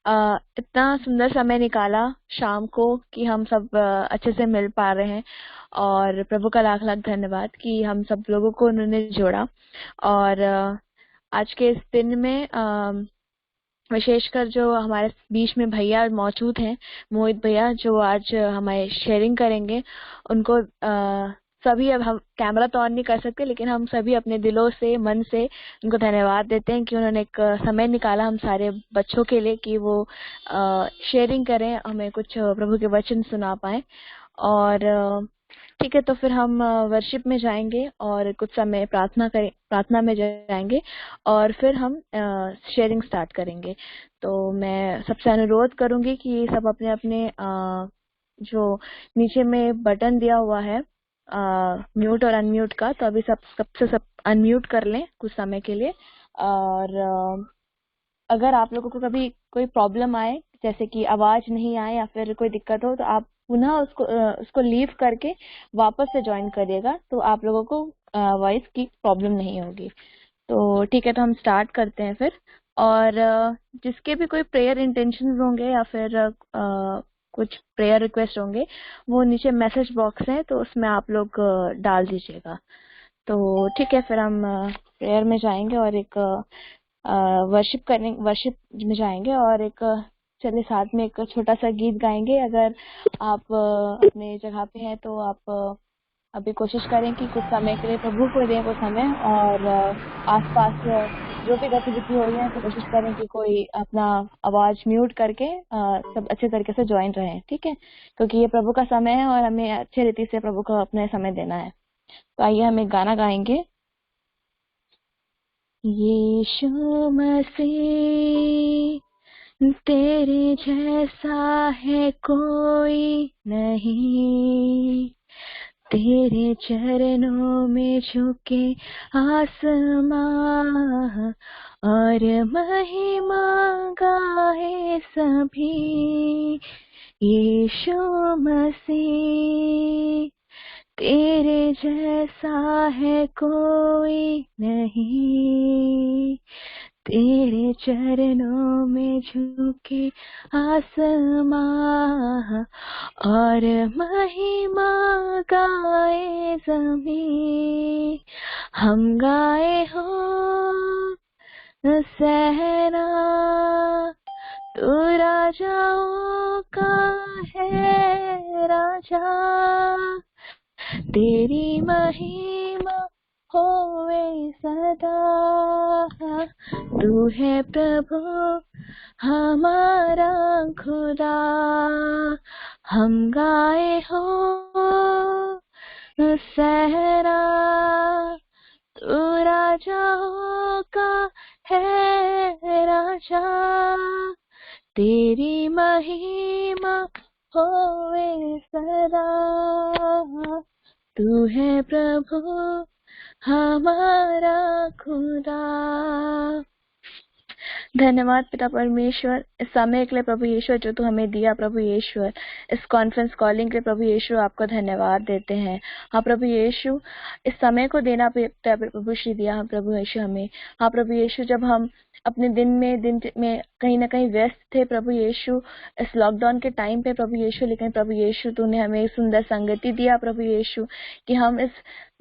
इतना सुंदर समय निकाला शाम को कि हम सब अच्छे से मिल पा रहे हैं। और प्रभु का लाख लाख धन्यवाद कि हम सब लोगों को उन्होंने जोड़ा। और आज के इस दिन में विशेषकर जो हमारे बीच में भैया मौजूद हैं, मोहित भैया, जो आज हमारे शेयरिंग करेंगे, उनको सभी, अब हम कैमरा तो ऑन नहीं कर सकते, लेकिन हम सभी अपने दिलों से, मन से उनको धन्यवाद देते हैं कि उन्होंने एक समय निकाला हम सारे बच्चों के लिए कि वो शेयरिंग करें, हमें कुछ प्रभु के वचन सुना पाए। और ठीक है, तो फिर हम वर्शिप में जाएंगे और कुछ समय प्रार्थना में जाएंगे और फिर हम शेयरिंग स्टार्ट करेंगे। तो मैं सबसे अनुरोध करूंगी कि सब अपने अपने जो नीचे में बटन दिया हुआ है म्यूट और अनम्यूट का, तो अभी सब अनम्यूट कर लें कुछ समय के लिए। और अगर आप लोगों को कभी कोई प्रॉब्लम आए, जैसे कि आवाज नहीं आए या फिर कोई दिक्कत हो, तो आप पुनः उसको लीव करके वापस से ज्वाइन करिएगा, तो आप लोगों को वॉइस की प्रॉब्लम नहीं होगी। तो ठीक है, तो हम स्टार्ट करते हैं फिर। और जिसके भी कोई प्रेयर इंटेंशंस होंगे या फिर कुछ प्रेयर रिक्वेस्ट होंगे, वो नीचे मैसेज बॉक्स है, तो उसमें आप लोग डाल दीजिएगा। तो ठीक है, फिर हम प्रेयर में जाएंगे और एक वर्शिप में जाएंगे और एक चलिए साथ में एक छोटा सा गीत गाएंगे। अगर आप अपने जगह पे हैं तो आप अभी कोशिश करें कि कुछ समय के लिए प्रभु को दें वो समय। और आसपास जो भी गतिविधि हो रही है तो कोशिश करें कि कोई अपना आवाज म्यूट करके सब अच्छे तरीके से ज्वाइन रहे, ठीक है, क्योंकि ये प्रभु का समय है और हमें अच्छे रीति से प्रभु को अपने समय देना है। तो आइए हम एक गाना गाएंगे। यीशु मसीह तेरे जैसा है कोई नहीं, तेरे चरणों में झुके आसमां और महिमा गाए सभी। यीशु मसीह तेरे जैसा है कोई नहीं, तेरे चरणों में झुके आसमां और महिमा गाए ज़मीं। हम गाए हो सहना, तू राजाओं का है राजा, तेरी महिमा होवे सदा। तू है प्रभु हमारा खुदा, हम गाए हो सहरा, तू राजाओं का है राजा, तेरी महिमा होवे सदा। तू है प्रभु हमारा खुदा। धन्यवाद पिता परमेश्वर इस समय के लिए प्रभु यीशु जो तू हमें दिया। प्रभु यीशु इस कॉन्फ्रेंस कॉलिंग के प्रभु यीशु आपको धन्यवाद देते हैं। हाँ प्रभु यीशु, इस समय को देना प्रभु श्री दिया हाँ प्रभु यीशु हमें। हाँ प्रभु यीशु, जब हम अपने दिन में कहीं ना कहीं व्यस्त थे प्रभु यीशु, इस लॉकडाउन के टाइम पे प्रभु यीशु, लेकिन प्रभु यीशु तूने हमें सुंदर संगति दिया प्रभु यीशु, कि हम इस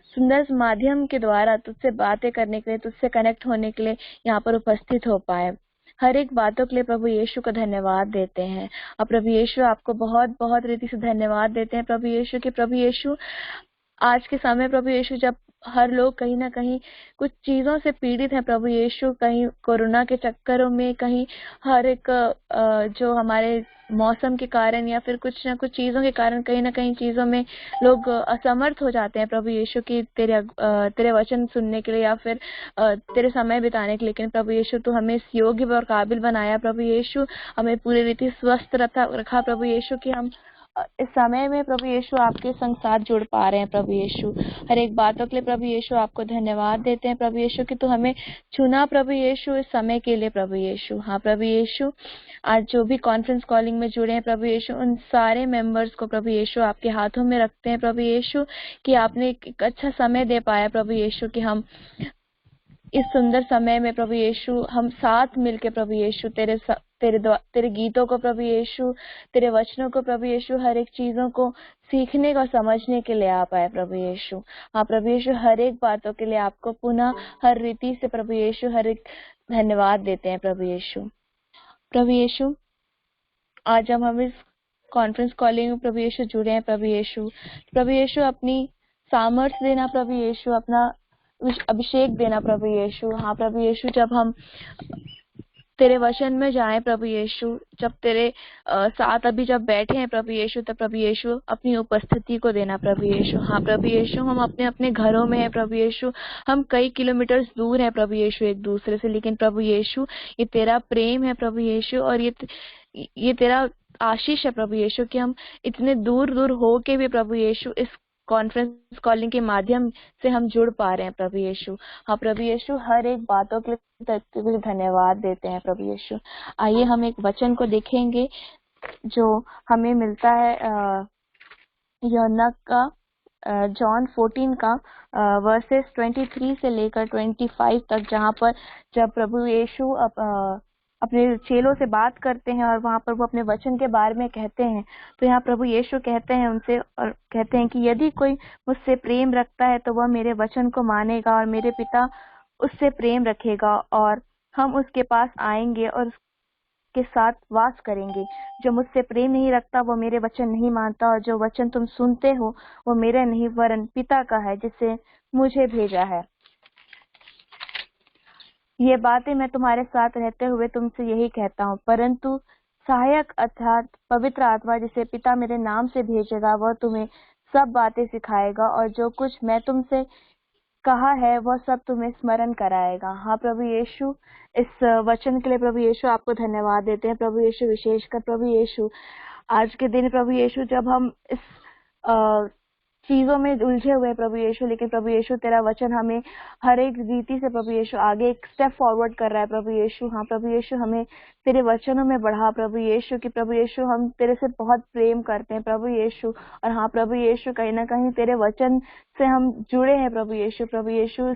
सुंदर माध्यम के द्वारा तुझसे बातें करने के लिए, तुझसे कनेक्ट होने के लिए यहाँ पर उपस्थित हो पाए। हर एक बातों के लिए प्रभु यीशु को धन्यवाद देते हैं। और प्रभु यीशु आपको बहुत बहुत रीति से धन्यवाद देते हैं प्रभु यीशु के। प्रभु यीशु, आज के समय प्रभु यीशु, जब हर लोग कहीं ना कहीं कुछ चीजों से पीड़ित हैं प्रभु यीशु, कहीं कोरोना के चक्करों में, कहीं हर एक जो हमारे मौसम के कारण या फिर कुछ ना कुछ चीजों के कारण कहीं ना कहीं चीजों में लोग असमर्थ हो जाते हैं प्रभु यीशु की तेरे वचन सुनने के लिए या फिर तेरे समय बिताने के लिए। लेकिन प्रभु यीशु तू हमें इस योग्य और काबिल बनाया प्रभु यीशु, हमें पूरी रीति स्वस्थ रखा प्रभु यीशु, कि हम इस समय में प्रभु यीशु आपके संग साथ जुड़ पा रहे हैं प्रभु यीशु। हर एक बातों के लिए प्रभु यीशु आपको धन्यवाद देते हैं प्रभु यीशु, कि तू हमें चुना प्रभु यीशु इस समय के लिए प्रभु यीशु। हाँ प्रभु यीशु, आज जो भी कॉन्फ्रेंस कॉलिंग में जुड़े हैं प्रभु यीशु, उन सारे मेंबर्स को प्रभु यीशु आपके हाथों में रखते हैं प्रभु यीशु, कि आपने एक अच्छा समय दे पाया प्रभु यीशु, कि हम इस सुंदर समय में प्रभु यीशु हम साथ मिलके प्रभु यीशु तेरे गीतों को प्रभु यीशु, तेरे वचनों को प्रभु यीशु, हर एक चीजों को सीखने और समझने के लिए आ पाए प्रभु यीशु। हाँ प्रभु यीशु, हर एक बातों के लिए आपको पुनः हर रीति से प्रभु यीशु हर एक धन्यवाद देते हैं प्रभु यीशु। प्रभु यीशु, आज हम इस कॉन्फ्रेंस कॉलिंग में प्रभु यीशु जुड़े हैं प्रभु यीशु। प्रभु यीशु अपनी सामर्थ्य देना प्रभु यीशु, अपना अभिषेक देना प्रभु यीशु। हाँ प्रभु यीशु, जब हम तेरे वचन में जाएं प्रभु यीशु, जब तेरे साथ अभी जब बैठे हैं प्रभु यीशु, तब प्रभु यीशु अपनी उपस्थिति को देना प्रभु यीशु। हाँ प्रभु यीशु, हम अपने अपने घरों में हैं प्रभु यीशु, हम कई किलोमीटर दूर हैं प्रभु यीशु एक दूसरे से, लेकिन प्रभु यीशु ये तेरा प्रेम है प्रभु यीशु, और ये तेरा आशीष है प्रभु यीशु कि हम इतने दूर दूर हो के भी प्रभु यीशु इस कॉन्फ्रेंस कॉलिंग के माध्यम से हम जुड़ पा रहे हैं प्रभु यीशु। हाँ प्रभु यीशु, हर एक बातों के लिए धन्यवाद देते हैं प्रभु यीशु। आइए हम एक वचन को देखेंगे जो हमें मिलता है यूहन्ना का जॉन 14 का वर्सेस 23 से लेकर 25 तक, जहाँ पर जब प्रभु यीशु अपने चेलों से बात करते हैं और वहां पर वो अपने वचन के बारे में कहते हैं, तो यहाँ प्रभु यीशु कहते हैं उनसे, और कहते हैं कि यदि कोई मुझसे प्रेम रखता है तो वह मेरे वचन को मानेगा, और मेरे पिता उससे प्रेम रखेगा, और हम उसके पास आएंगे और उसके साथ वास करेंगे। जो मुझसे प्रेम नहीं रखता वो मेरे वचन नहीं मानता, और जो वचन तुम सुनते हो वो मेरा नहीं वरन पिता का है जिससे मुझे भेजा है। ये बातें मैं तुम्हारे साथ रहते हुए तुमसे यही कहता हूँ, परंतु सहायक अर्थात पवित्र आत्मा जिसे पिता मेरे नाम से भेजेगा, वह तुम्हें सब बातें सिखाएगा, और जो कुछ मैं तुमसे कहा है वह सब तुम्हें स्मरण कराएगा। हाँ प्रभु यीशु, इस वचन के लिए प्रभु यीशु आपको धन्यवाद देते हैं प्रभु यीशु। विशेषकर प्रभु यीशु, आज के दिन प्रभु यीशु जब हम इस चीजों में उलझे हुए प्रभु यीशु, लेकिन प्रभु यीशु तेरा वचन हमें हर एक रीति से प्रभु यीशु आगे एक स्टेप फॉरवर्ड कर रहा है प्रभु यीशु। हाँ प्रभु यीशु, हमें तेरे वचनों में बढ़ा प्रभु यीशु, कि प्रभु यीशु हम तेरे से बहुत प्रेम करते हैं प्रभु यीशु। और हाँ प्रभु यीशु, कहीं ना कहीं तेरे वचन से हम जुड़े हैं प्रभु यीशु। प्रभु यीशु,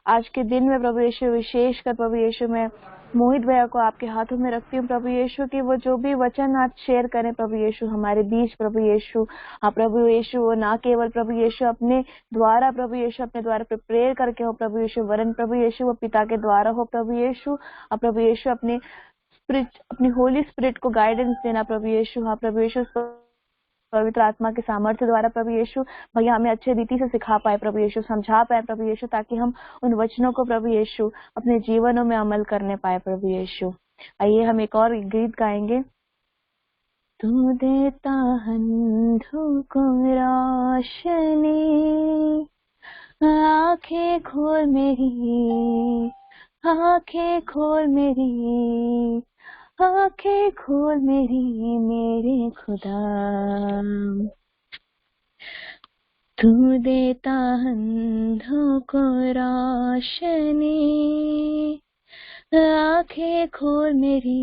आज के दिन में प्रभु यीशु विशेष कर प्रभु यीशु मैं मोहित भैया को आपके हाथों में रखती हूँ प्रभु यीशु, कि वो जो भी वचन आज शेयर करें प्रभु यीशु हमारे बीच प्रभु यीशु। हाँ प्रभु यीशु, वो ना केवल प्रभु यीशु अपने द्वारा प्रभु यीशु अपने द्वारा प्रेयर करके हो प्रभु यीशु, वरन प्रभु यीशु वो पिता के द्वारा हो प्रभु यीशु। और प्रभु यीशु अपनी होली स्पिरिट को गाइडेंस देना प्रभु यीशु। हाँ प्रभु यीशु, पवित्र आत्मा के सामर्थ्य द्वारा प्रभु यीशु भैया हमें अच्छे रीति से सिखा पाए प्रभु यीशु, समझा पाए प्रभु यीशु, ताकि हम उन वचनों को प्रभु यीशु अपने जीवनों में अमल करने पाए प्रभु यीशु। आइए हम एक और गीत गाएंगे। तू देता अंधों को रोशनी, आंखें खोल मेरी, आंखें खोल मेरी, आंखें खोल मेरी मेरे खुदा। तू देता अंधों को रोशनी, आंखें खोल मेरी,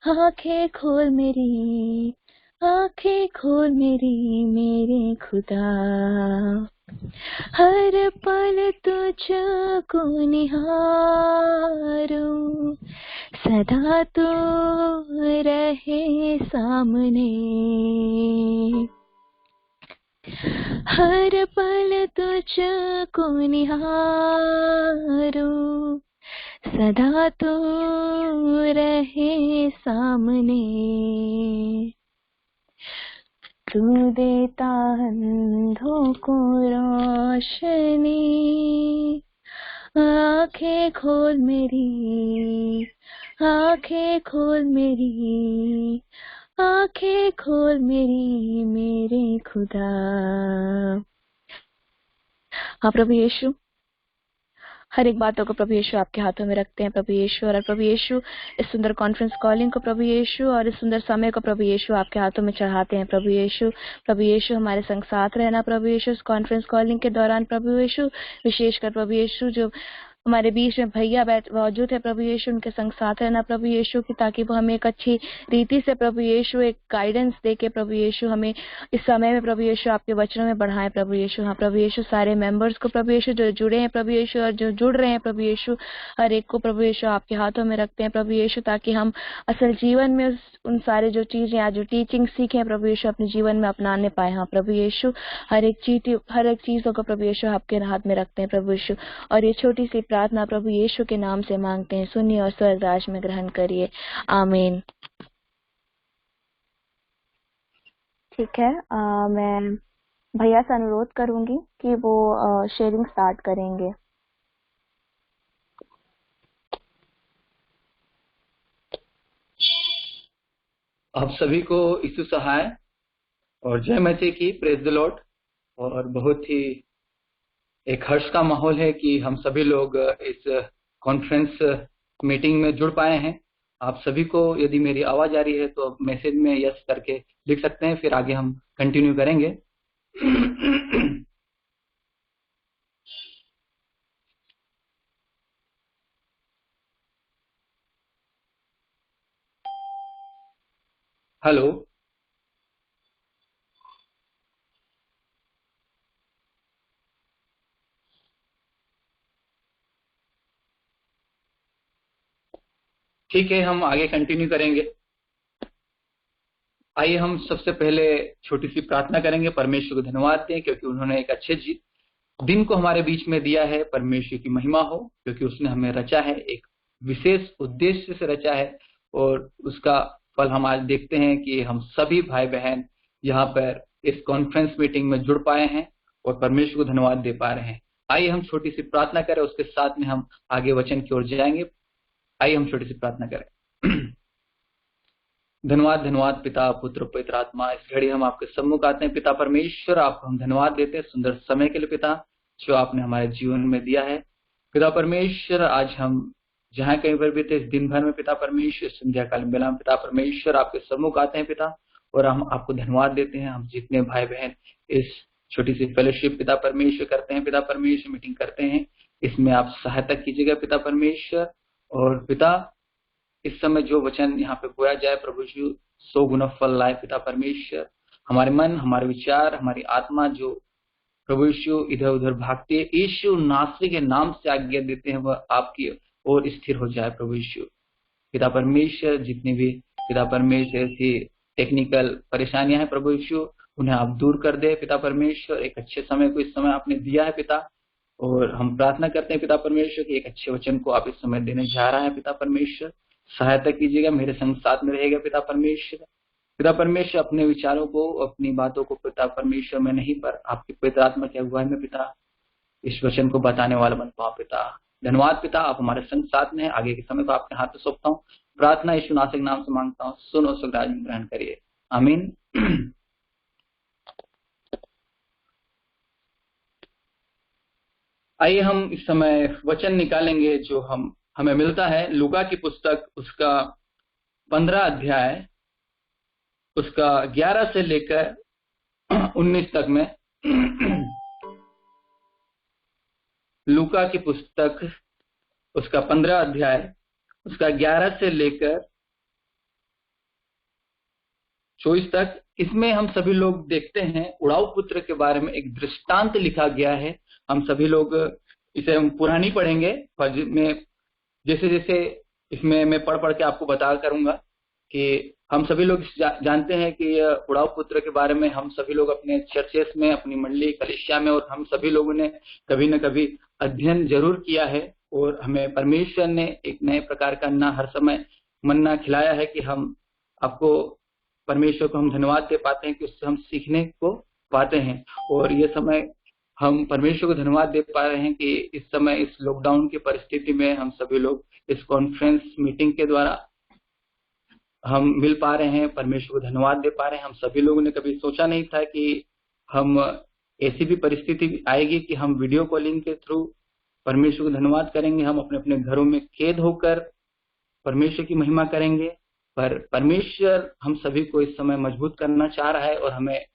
आंखें खोल मेरी, आंखें खोल मेरी मेरे खुदा। हर पल तुझको निहारूं, सदा तू रहे सामने। हर पल तुझको निहारूं, सदा तू रहे सामने। तू देता अंधों को रोशनी, आंखें खोल मेरी, आंखें खोल मेरी, आंखें खोल मेरी मेरे खुदा। हाँ प्रभु यीशु, हर एक बातों को प्रभु यीशु आपके हाथों में रखते हैं प्रभु यीशु, और प्रभु यीशु इस सुंदर कॉन्फ्रेंस कॉलिंग को प्रभु यीशु और इस सुंदर समय को प्रभु यीशु आपके हाथों में चढ़ाते हैं प्रभु यीशु। प्रभु यीशु हमारे संग साथ रहना प्रभु यीशु इस कॉन्फ्रेंस कॉलिंग के दौरान प्रभु यीशु, विशेषकर प्रभु यीशु जो हमारे बीच में भैया मौजूद है प्रभु यीशु, उनके संग साथ रहना प्रभु यीशु की, ताकि वो हमें एक अच्छी रीति से प्रभु यीशु एक गाइडेंस दे के प्रभु यीशु हमें इस समय में प्रभु यीशु आपके वचनों में बढ़ाएं प्रभु यीशु। हाँ प्रभु यीशु, सारे मेंबर्स को प्रभु यीशु जो जुड़े हैं प्रभु यीशु और जो जुड़ रहे हैं प्रभु यीशु, हर एक को प्रभु यीशु आपके हाथों में रखते हैं प्रभु यीशु, ताकि हम असल जीवन में उन सारे जो चीजें आज जो टीचिंग सीखे प्रभु यीशु अपने जीवन में अपनाने पाए। हाँ प्रभु यीशु, हर एक चीजों को प्रभु यीशु आपके हाथ में रखते हैं प्रभु यीशु, और ये छोटी सी प्रार्थना प्रभु यीशु के नाम से मांगते हैं, सुनिए और स्वर्ग राज में ग्रहण करिए, आमीन। ठीक है, मैं भैया से अनुरोध करूंगी कि वो शेयरिंग स्टार्ट करेंगे। आप सभी को यीशु सहाय और जय मसीह की, प्रेज द लॉर्ड। और बहुत ही एक हर्ष का माहौल है कि हम सभी लोग इस कॉन्फ्रेंस मीटिंग में जुड़ पाए हैं। आप सभी को यदि मेरी आवाज आ रही है तो मैसेज में यस करके लिख सकते हैं, फिर आगे हम कंटिन्यू करेंगे। हेलो, ठीक है, हम आगे कंटिन्यू करेंगे। आइए हम सबसे पहले छोटी सी प्रार्थना करेंगे, परमेश्वर को धन्यवाद दें क्योंकि उन्होंने एक अच्छे दिन को हमारे बीच में दिया है। परमेश्वर की महिमा हो क्योंकि उसने हमें रचा है, एक विशेष उद्देश्य से रचा है, और उसका फल हम आज देखते हैं कि हम सभी भाई बहन यहाँ पर इस कॉन्फ्रेंस मीटिंग में जुड़ पाए हैं और परमेश्वर को धन्यवाद दे पा रहे हैं। आइए हम छोटी सी प्रार्थना करें, उसके साथ में हम आगे वचन की ओर जाएंगे। आइए हम छोटी सी प्रार्थना करें। धन्यवाद पिता, पुत्र, पवित्र आत्मा, इस घड़ी हम आपके सम्मुख आते हैं। पिता परमेश्वर, आपको हम धन्यवाद देते हैं सुंदर समय के लिए पिता, जो आपने हमारे जीवन में दिया है। पिता परमेश्वर, आज हम जहाँ कहीं पर भी थे इस दिन भर में पिता परमेश्वर, संध्या काल बेला में पिता परमेश्वर आपके सम्मुख आते हैं पिता, और हम आपको धन्यवाद देते हैं। हम जितने भाई बहन इस छोटी सी फेलोशिप पिता परमेश्वर करते हैं, पिता परमेश्वर मीटिंग करते हैं, इसमें आप सहायता कीजिएगा पिता परमेश्वर। और पिता, इस समय जो वचन यहाँ पे बोया जाए प्रभु यीशु 100 गुना फल लाए पिता परमेश्वर। हमारे मन, हमारे विचार, हमारी आत्मा जो प्रभु यीशु इधर उधर भागती है, यीशु नासरी के नाम से आज्ञा देते हैं, वह आपकी ओर स्थिर हो जाए प्रभु यीशु। पिता परमेश्वर, जितनी भी पिता परमेश्वर ऐसी टेक्निकल परेशानियां हैं प्रभु यीशु, उन्हें आप दूर कर दे पिता परमेश्वर। एक अच्छे समय को इस समय आपने दिया है पिता, और हम प्रार्थना करते हैं पिता परमेश्वर कि एक अच्छे वचन को आप इस समय देने जा रहा है पिता परमेश्वर। सहायता कीजिएगा, मेरे संग साथ में रहेगा पिता परमेश्वर। पिता परमेश्वर, अपने विचारों को, अपनी बातों को पिता परमेश्वर में नहीं, पर आपकी पवित्र आत्मा की अगुवाई में पिता इस वचन को बताने वाला बन पाओ पिता। धन्यवाद पिता, आप हमारे संग साथ में हैं। आगे के समय को आपके हाथ में सौंपता हूँ। प्रार्थना यीशु नासरी के नाम से मांगता हूँ, सुनो स्वर्गराज में ग्रहण करिए, आमीन। आइए हम इस समय वचन निकालेंगे जो हमें मिलता है लूका की पुस्तक, उसका 15 अध्याय, उसका 11 से लेकर 19 तक में। लूका की पुस्तक, उसका 15 अध्याय, उसका 11 से लेकर 24 तक। इसमें हम सभी लोग देखते हैं उड़ाऊ पुत्र के बारे में एक दृष्टांत लिखा गया है। हम सभी लोग इसे हम पूरा नहीं पढ़ेंगे, पर जैसे जैसे इसमें मैं पढ़ के आपको बता करूंगा कि हम सभी लोग जानते हैं कि उड़ाऊ पुत्र के बारे में हम सभी लोग अपने चर्चेस में, अपनी मंडली कलीसिया में, और हम सभी लोगों ने कभी न कभी अध्ययन जरूर किया है, और हमें परमेश्वर ने एक नए प्रकार का अन्ना हर समय मन्ना खिलाया है कि हम आपको, परमेश्वर को हम धन्यवाद दे पाते हैं कि उससे हम सीखने को पाते हैं। और ये समय हम परमेश्वर को धन्यवाद दे पा रहे हैं कि इस समय इस लॉकडाउन की परिस्थिति में हम सभी लोग इस कॉन्फ्रेंस मीटिंग के द्वारा हम मिल पा रहे हैं, परमेश्वर को धन्यवाद दे पा रहे हैं। हम सभी लोगों ने कभी सोचा नहीं था कि हम ऐसी भी परिस्थिति आएगी कि हम वीडियो कॉलिंग के थ्रू परमेश्वर को धन्यवाद करेंगे। हम अपने अपने घरों में कैद होकर परमेश्वर की महिमा करेंगे, पर परमेश्वर हम सभी को इस समय मजबूत करना चाह रहा है और हमें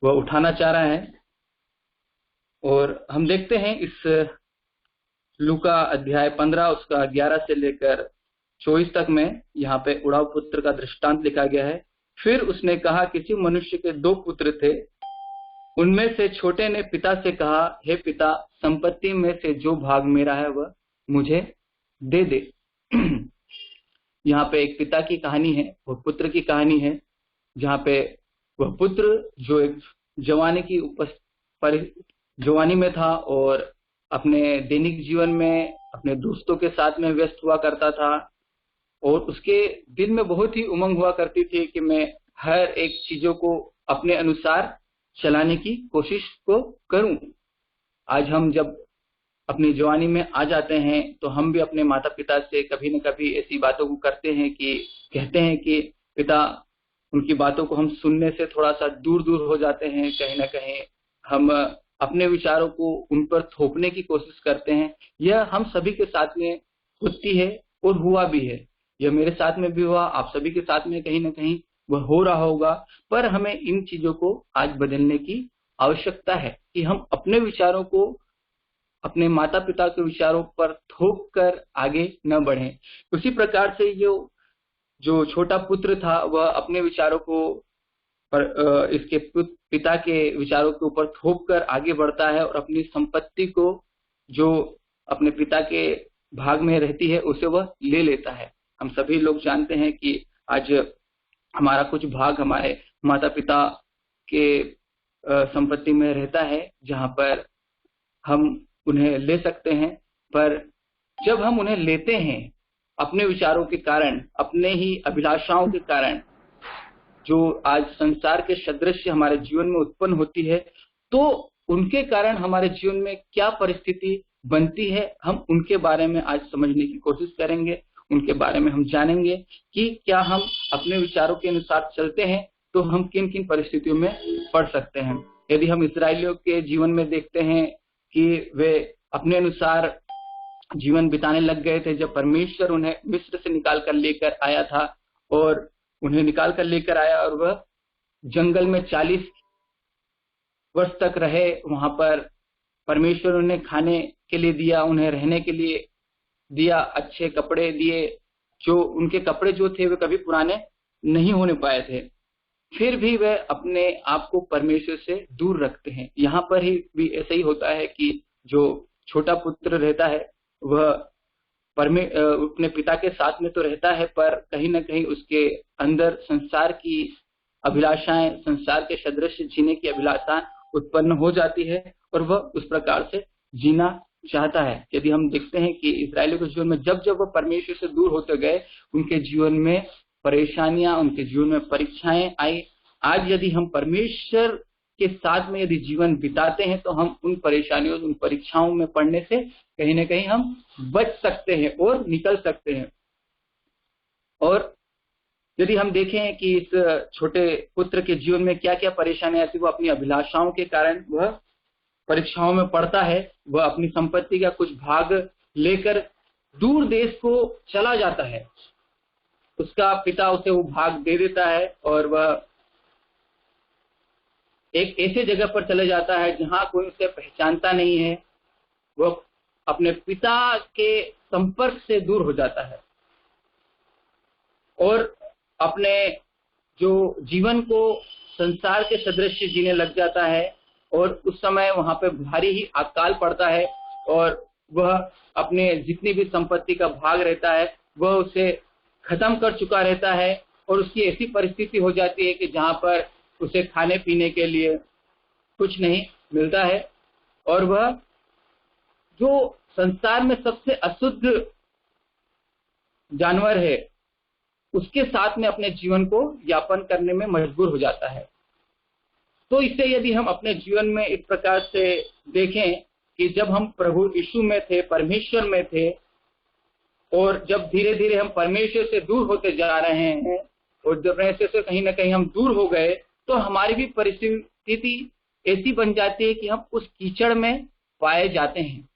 वह उठाना चाह रहा है। और हम देखते हैं इस लूका अध्याय 15 उसका 11 से लेकर 24 तक में यहाँ पे उड़ाऊ पुत्र का दृष्टांत लिखा गया है। फिर उसने कहा, किसी मनुष्य के 2 पुत्र थे। उनमें से छोटे ने पिता से कहा, हे पिता, संपत्ति में से जो भाग मेरा है वह मुझे दे दे। यहाँ पे एक पिता की कहानी है और पुत्र की कहानी है, जहाँ पे वह पुत्र जो एक जवानी में था और अपने दैनिक जीवन में अपने दोस्तों के साथ में व्यस्त हुआ करता था और उसके दिल में बहुत ही उमंग हुआ करती थी कि मैं हर एक चीजों को अपने अनुसार चलाने की कोशिश को करूं। आज हम जब अपनी जवानी में आ जाते हैं तो हम भी अपने माता पिता से कभी न कभी ऐसी बातों को करते हैं कि कहते हैं कि पिता, उनकी बातों को हम सुनने से थोड़ा सा दूर दूर हो जाते हैं। कहीं ना कहीं हम अपने विचारों को उन पर थोपने की कोशिश करते हैं। यह हम सभी के साथ में होती है और हुआ भी है। यह मेरे साथ में भी हुआ, आप सभी के साथ में कहीं ना कहीं वह हो रहा होगा। पर हमें इन चीजों को आज बदलने की आवश्यकता है कि हम अपने विचारों को अपने माता पिता के विचारों पर थोप कर आगे न बढ़ें। उसी प्रकार से जो छोटा पुत्र था वह अपने विचारों को इसके पिता के विचारों के ऊपर थोप कर आगे बढ़ता है और अपनी संपत्ति को जो अपने पिता के भाग में रहती है उसे वह ले लेता है। हम सभी लोग जानते हैं कि आज हमारा कुछ भाग हमारे माता पिता के संपत्ति में रहता है, जहां पर हम उन्हें ले सकते हैं। पर जब हम उन्हें लेते हैं अपने विचारों के कारण, अपने ही अभिलाषाओं के कारण, जो आज संसार के सदृश्य हमारे जीवन में उत्पन्न होती है, तो उनके कारण हमारे जीवन में क्या परिस्थिति बनती है, हम उनके बारे में आज समझने की कोशिश करेंगे। उनके बारे में हम जानेंगे कि क्या हम अपने विचारों के अनुसार चलते हैं तो हम किन किन परिस्थितियों में पड़ सकते हैं। यदि हम इस्राएलियों के जीवन में देखते हैं कि वे अपने अनुसार जीवन बिताने लग गए थे, जब परमेश्वर उन्हें मिस्र से निकाल कर लेकर आया था और उन्हें निकाल कर लेकर आया और वह जंगल में 40 वर्ष तक रहे। वहां पर परमेश्वर उन्हें खाने के लिए दिया, उन्हें रहने के लिए दिया, अच्छे कपड़े दिए, जो उनके कपड़े जो थे वे कभी पुराने नहीं होने पाए थे। फिर भी वे अपने आप को परमेश्वर से दूर रखते हैं। यहाँ पर ही भी ऐसा ही होता है कि जो छोटा पुत्र रहता है वह अपने पिता के साथ में तो रहता है, पर कहीं ना कहीं उसके अंदर संसार की अभिलाषाएं, संसार के सदृश जीने की अभिलाषाएं उत्पन्न हो जाती है और वह उस प्रकार से जीना चाहता है। यदि हम देखते हैं कि इस्राएलियों के जीवन में जब जब वह परमेश्वर से दूर होते गए, उनके जीवन में परेशानियां, उनके जीवन में परीक्षाएं आई। आज यदि हम परमेश्वर के साथ में यदि जीवन बिताते हैं तो हम उन परेशानियों, उन परीक्षाओं में पड़ने से कहीं ना कहीं हम बच सकते हैं और निकल सकते हैं। और यदि हम देखें कि इस छोटे पुत्र के जीवन में क्या क्या परेशानियां आती, वो अपनी अभिलाषाओं के कारण वह परीक्षाओं में पड़ता है। वह अपनी संपत्ति का कुछ भाग लेकर दूर देश को चला जाता है। उसका पिता उसे वो भाग दे देता है और वह एक ऐसे जगह पर चले जाता है जहां कोई उसे पहचानता नहीं है। वह अपने पिता के संपर्क से दूर हो जाता है और अपने जो जीवन को संसार के सदृश जीने लग जाता है। और उस समय वहां पे भारी ही अकाल पड़ता है और वह अपने जितनी भी संपत्ति का भाग रहता है वह उसे खत्म कर चुका रहता है और उसकी ऐसी परिस्थिति हो जाती है कि जहां पर उसे खाने पीने के लिए कुछ नहीं मिलता है और वह जो संसार में सबसे अशुद्ध जानवर है उसके साथ में अपने जीवन को यापन करने में मजबूर हो जाता है। तो इससे यदि हम अपने जीवन में इस प्रकार से देखें कि जब हम प्रभु यीशु में थे, परमेश्वर में थे, और जब धीरे धीरे हम परमेश्वर से दूर होते जा रहे हैं और जब परमेश्वर से कहीं ना कहीं हम दूर हो गए तो हमारी भी परिस्थिति ऐसी बन जाती है कि हम उस कीचड़ में पाए जाते हैं।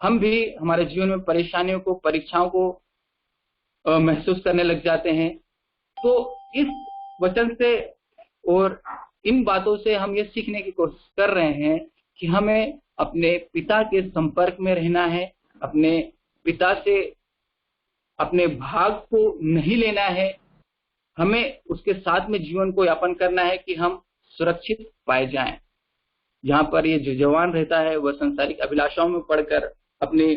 हम भी हमारे जीवन में परेशानियों को, परीक्षाओं को महसूस करने लग जाते हैं। तो इस वचन से और इन बातों से हम ये सीखने की कोशिश कर रहे हैं कि हमें अपने पिता के संपर्क में रहना है, अपने पिता से अपने भाग को नहीं लेना है, हमें उसके साथ में जीवन को यापन करना है कि हम सुरक्षित पाए जाएं। यहाँ पर ये जो जवान रहता है वह संसारिक अभिलाषाओं में पड़कर अपने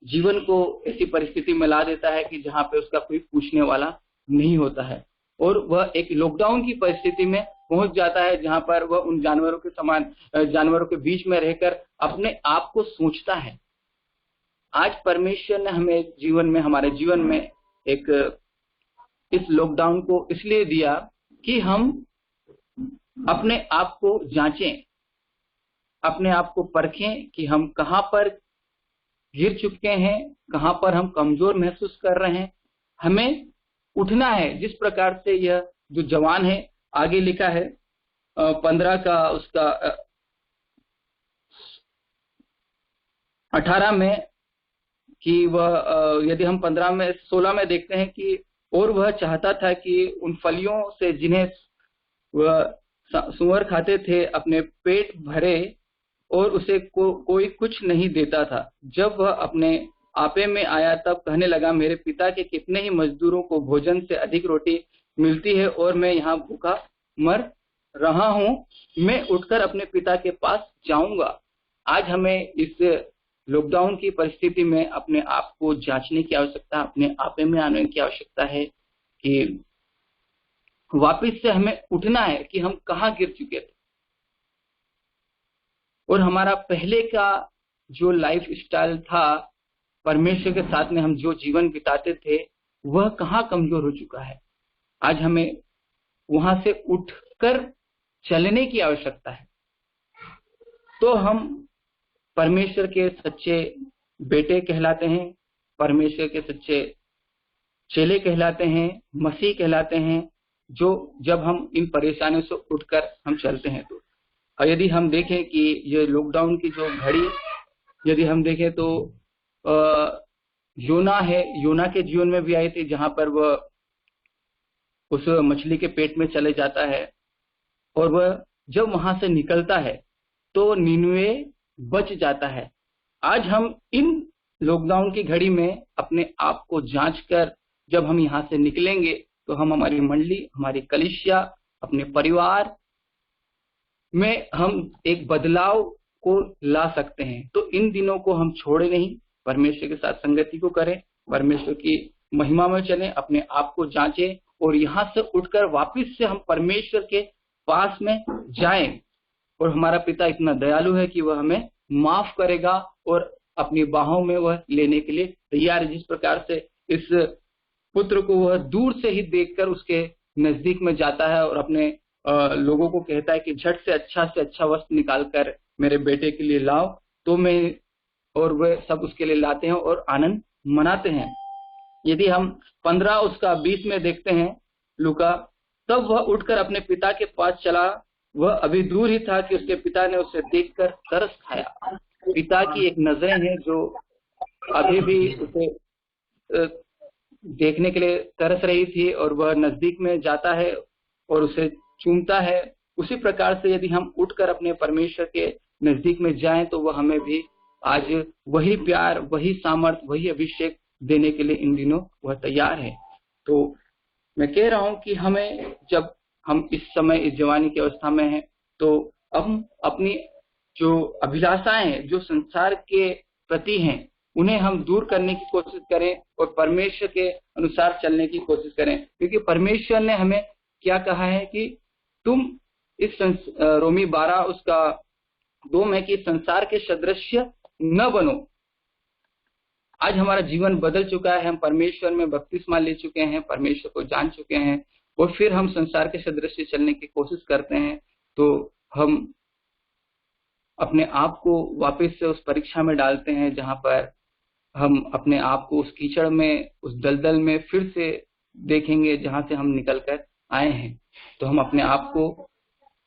जीवन को ऐसी परिस्थिति में ला देता है कि जहाँ पे उसका कोई पूछने वाला नहीं होता है, और वह एक लॉकडाउन की परिस्थिति में पहुंच जाता है जहाँ पर वह उन जानवरों के समान, जानवरों के बीच में रहकर अपने आप को सोचता है। आज परमेश्वर ने हमें जीवन में, हमारे जीवन में एक इस लॉकडाउन को इसलिए दिया कि हम अपने आप को जांचें, अपने आप को परखें कि हम कहाँ पर गिर चुके हैं, कहाँ पर हम कमजोर महसूस कर रहे हैं। हमें उठना है, जिस प्रकार से यह जो जवान है, आगे लिखा है 15 का उसका 18 में कि वह, यदि हम 15 में 16 में देखते हैं कि और वह चाहता था कि उन फलियों से जिन्हें वह सूअर खाते थे अपने पेट भरे, और उसे कोई कुछ नहीं देता था। जब वह अपने आपे में आया तब कहने लगा, मेरे पिता के कितने ही मजदूरों को भोजन से अधिक रोटी मिलती है और मैं यहाँ भूखा मर रहा हूँ। मैं उठकर अपने पिता के पास जाऊंगा। आज हमें इस लॉकडाउन की परिस्थिति में अपने आप को जांचने की आवश्यकता, अपने आपे में आने की आवश्यकता है कि वापिस से हमें उठना है कि हम कहाँ गिर चुके थे, और हमारा पहले का जो लाइफ स्टाइल था, परमेश्वर के साथ में हम जो जीवन बिताते थे, वह कहाँ कमजोर हो चुका है। आज हमें वहां से उठकर चलने की आवश्यकता है। तो हम परमेश्वर के सच्चे बेटे कहलाते हैं, परमेश्वर के सच्चे चेले कहलाते हैं, मसीह कहलाते हैं, जो जब हम इन परेशानियों से उठकर हम चलते हैं। तो और यदि हम देखें कि ये लॉकडाउन की जो घड़ी, यदि हम देखें तो योना है, योना के जीवन में भी आई थी, जहां पर वह उस मछली के पेट में चले जाता है, और वह जब वहां से निकलता है तो निनवे बच जाता है। आज हम इन लॉकडाउन की घड़ी में अपने आप को जांच कर जब हम यहाँ से निकलेंगे तो हम हमारी मंडली, हमारी कलीसिया, अपने परिवार में हम एक बदलाव को ला सकते हैं। तो इन दिनों को हम छोड़े नहीं, परमेश्वर के साथ संगति को करें, परमेश्वर की महिमा में चलें, अपने आप को जांचें, और यहाँ से उठकर वापस से हम परमेश्वर के पास में जाएं। और हमारा पिता इतना दयालु है कि वह हमें माफ करेगा और अपनी बाहों में वह लेने के लिए तैयार है। जिस प्रकार से इस पुत्र को वह दूर से ही देखकर उसके नजदीक में जाता है और अपने लोगों को कहता है कि झट से अच्छा वस्त्र निकाल कर मेरे बेटे के लिए लाओ, तो मैं, और वे सब उसके लिए लाते हैं और आनंद मनाते हैं। यदि हम 15 उसका 20 में देखते हैं लूका, तब वह उठकर अपने पिता के पास चला। वह अभी दूर ही था कि उसके पिता ने उसे देखकर तरस खाया। पिता की एक नजरें हैं जो अभी भी उसे देखने के लिए तरस रही थी, और वह नजदीक में जाता है और उसे चूमता है। उसी प्रकार से यदि हम उठकर अपने परमेश्वर के नजदीक में जाएं तो वह हमें भी आज वही प्यार, वही सामर्थ, वही अभिषेक देने के लिए इन दिनों वह तैयार है। तो मैं कह रहा हूं कि हमें, जब हम इस समय इस जवानी की अवस्था में हैं, तो हम अपनी जो अभिलाषाएं हैं, जो संसार के प्रति हैं, उन्हें हम दूर करने की कोशिश करें और परमेश्वर के अनुसार चलने की कोशिश करें। क्योंकि परमेश्वर ने हमें क्या कहा है कि तुम इस रोमी 12 उसका 2 में कि संसार के सदृश्य न बनो। आज हमारा जीवन बदल चुका है, हम परमेश्वर में बपतिस्मा ले चुके हैं, परमेश्वर को जान चुके हैं, और फिर हम संसार के सदृश्य चलने की कोशिश करते हैं। तो हम अपने आप को वापस से उस परीक्षा में डालते हैं जहां पर हम अपने आप को उस कीचड़ में, उस दलदल में फिर से देखेंगे जहां से हम निकल कर आए हैं। तो हम अपने आप को